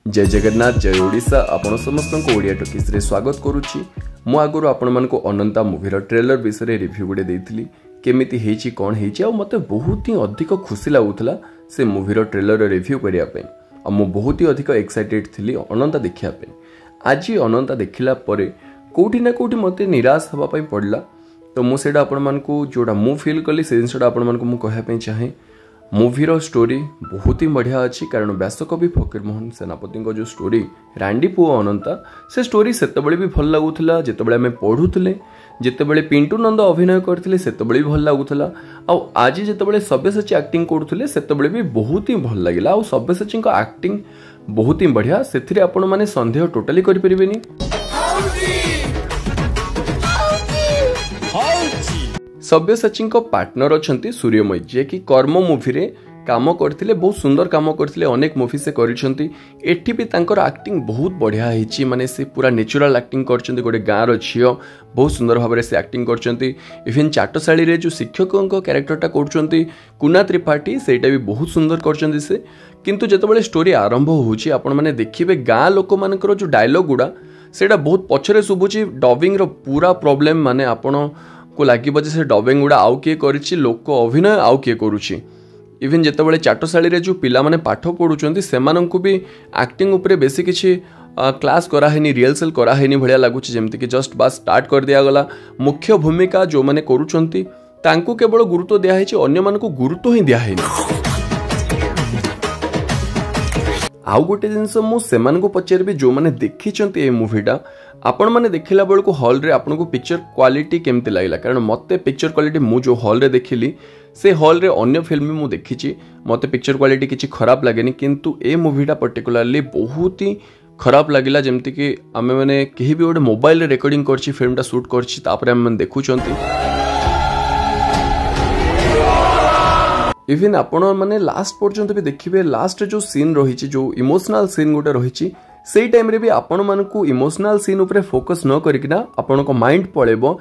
जय जगन्नाथ जय ओडिशा आपण समस्त को ओडिया टॉकीज रे स्वागत करुच्ची। मु आगुर आपण मानको अनंता मूवीर ट्रेलर विषय रिव्यू गुडे देइथिली केमिति हेची कोन हेची आ मते बहुत ही अधिक खुशी लागुतला से मूवीर ट्रेलर रिव्यू करिया पे आ मु बहुत ही अधिक एक्साइटेड थिली अनंता देखिया पे। आज अनंता देखिला परे कोठी ना कोठी मते निराश हवा पई पड़ला तो मु सेडा आपण मानको जोडा मु फील कली से जिनसडा आपण मानको मु कहया पे चाहे मूवीर स्टोरी बहुत ही बढ़िया अच्छी कारण व्यासकवि फकीरमोहन सेनापति जो स्टोरी रांडी पुओ अनंता से स्टोरी सेतबेले भी भल लगुला जितेबाला आम पढ़ुले जितेबाला पिंटू नंद अभिनय करते सेतबेले भी भल लगुला आज जितेबाला सब्यसाची एक्टिंग करते सेतबेले भी बहुत ही भल लगिला आ सब्यसाची एक्टिंग बहुत ही बढ़िया से आपण माने संदेह टोटाली करि परिबेनी। सब्यसाची पार्टनर अच्छा सूर्यमयी जे कि कर्म मूवी रे काम करथिले बहुत सुंदर काम करथिले अनेक मूवी से करिसेंती एठी भी तांकर एक्टिंग बहुत बढ़िया हेची माने से पूरा नेचुरल एक्टिंग करचंती गोटे गाँव रो झियो बहुत सुंदर भाव से एक्टिंग करचंती इवन चाटशाली रे जो शिक्षकों कैरेक्टरटा करचंती कुना त्रिपाठी सेटा भी बहुत सुंदर करचंती से किंतु जेतेबेले स्टोरी आरंभ होउची आपण माने देखिबे गाँ लोक मानकर जो डायलॉग गुडा सेटा बहुत पछरे सुबुची डबिंग रो पूरा प्रॉब्लम माने आपण को लगे से डबिंग गुड़ा आउ किए करिछि लोक अभिनय आउ किए करुछि इवन जितेबाला चाटशाली रे जो पिला माने पाठ पढ़ुचंती सेमानंकु भी एक्टिंग उपरे बेसी किछि क्लास कराहेनी रिहर्सल कराहेनी भलिया लागुछि जेमति कि जस्ट बास स्टार्ट कर दिया गला मुख्य भूमिका जो माने करुचंती तांकु केवल गुरुत्व दिया हेछि अन्य मानकु गुरुत्व ही दिया हेनी। आउ गोटे जिनस मु सेमानकु पचारबी जो माने देखिचंती ए मूवीटा आपण माने देखिला बेलको हॉल रे आपनको पिक्चर क्वालिटी केमते लागला कारण मते पिक्चर क्वालिटी मु जो हॉल रे देखिली से हॉल रे अन्य फिल्म मु देखिची मते पिक्चर क्वालिटी किछि खराब लागेनी किंतु ए मूवीटा पर्टिकुलरली बहुत ही खराब लागिला जेमति कि आमे माने केही भी गोटे मोबाइल रे रिकॉर्डिंग करछि फिल्मटा शूट करछि तापर आमे माने देखुचंती इवन आपण माने लास्ट पर्यंत भी देखिबे लास्ट जो सीन रही जो इमोशनल सीन गोटे रही से टाइम रे भी आपण मानकु इमोशनल सीन उपरे फोकस न करिकिना आपण को माइंड पळेबो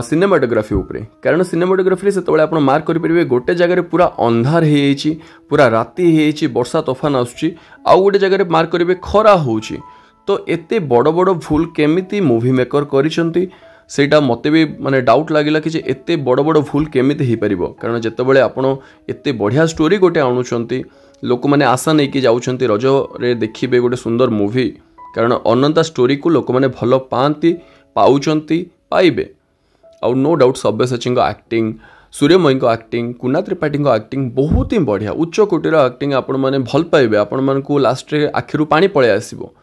सिनेमाटोग्राफी उपरे कारण सिनेमाटोग्राफी से तबले आपण मार्क करि परिबे गोटे जगह रे पूरा अंधार हे जाइछि पूरा राती हे जाइछि वर्षा तूफान आसुछि आ गोटे जगह रे मार्क करिबे खरा होउछि तो एते बड़ बड़ भूल केमिति मूवी मेकर करिसंती सेटा मते भी माने डाउट लागिला कि जे एते बड़ बड़ भूल केमिति हे परिबो कारण जेतेबेले आपण एते बढ़िया स्टोरी गोटे आणुचंती लोक माने आशा नहीं कि जाउछंती रज रे देखिबे गोटे सुंदर मूवी कारण अनंता स्टोरी को लोक माने भलो पांती पाउचंती पाइबे आ no doubt Sabyasachi acting Suryamayee acting Kuna Tripathy acting बहुत ही बढ़िया उच्च कोटीर एक्टिंग आपण माने भल पाइबे आपण मानकु लास्ट रे आखिरु पानी पळे आसीबो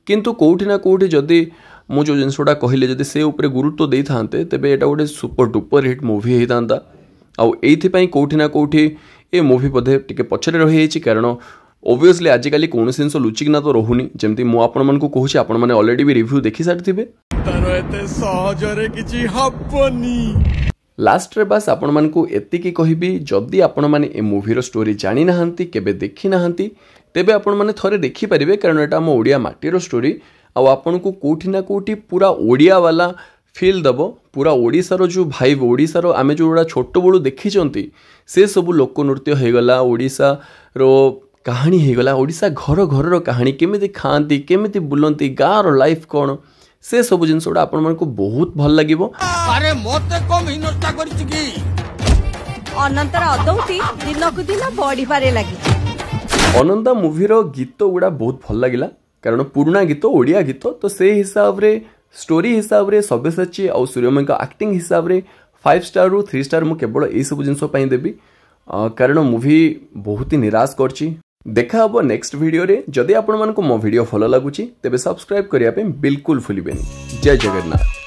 किंतु कोठी ना कोठी जदी मु जो जिनसोडा कहले जदी से ऊपर गुरुत्व देई थांते तेबे एटा गोटे सुपर डुपर हिट मूवी हेई थांता आ एथि पई कोठी ना कोठी ए मूवी पधे टिके पछरे रही जाइछि कारण ऑब्वियसली आजिकली कौन जिनस लुचिकिना तो रहुनी जमती मु आपण मानकु कहूछि आपण माने ऑलरेडी भी रिव्यू देखि सारथिबे तारो एते सहजरे किछि हबनी लास्ट रे बस आपण मानकु एतिकी कहिबी जदी आपण माने ए मूवी रो स्टोरी जानि नाहंती केबे देखि नाहंती तेबे आपण माने थरे देखि परिबे कारण एटा हम ओडिया माटी रो स्टोरी आ आपनको कोठी ना कोठी पूरा ओडिया वाला फील दबो पूरा ओडिशार जो भाइब ओडिशार आमे जो छोट बड़ू देखी से सबू लोक नृत्य हो गला ओडिशा रो कहानी हो गला ओडिशा घर घर कहानी केमिति खाती केमिति बुलंती गाँव रो लाइफ कौन से सब जिनस गुड़ा आपण मानकु बहुत भल लागिबो। अरे मते कम हिनस्ता करछि की अनंतर अदौती दिनकु दिन बॉडी पारे लागि अनंता मूवी रो गीत गुड़ा बहुत भल लागिला कारण पुराना गीत ओडिया गीत तो से हिसाब रे स्टोरी हिसाब रे सब्यसाची और सूर्यमयी एक्टिंग हिसाब रे 5 स्टार रु 3 स्टार मु केवल ए सब जिनस पई देबी कारण मूवी बहुत ही निराश करछि। देखा हबो नेक्स्ट वीडियो रे जदि आपण मानको मो वीडियो भलो लागुछि तेबे सब्सक्राइब करिया पे बिल्कुल भूलिबेनी। जय जगन्नाथ।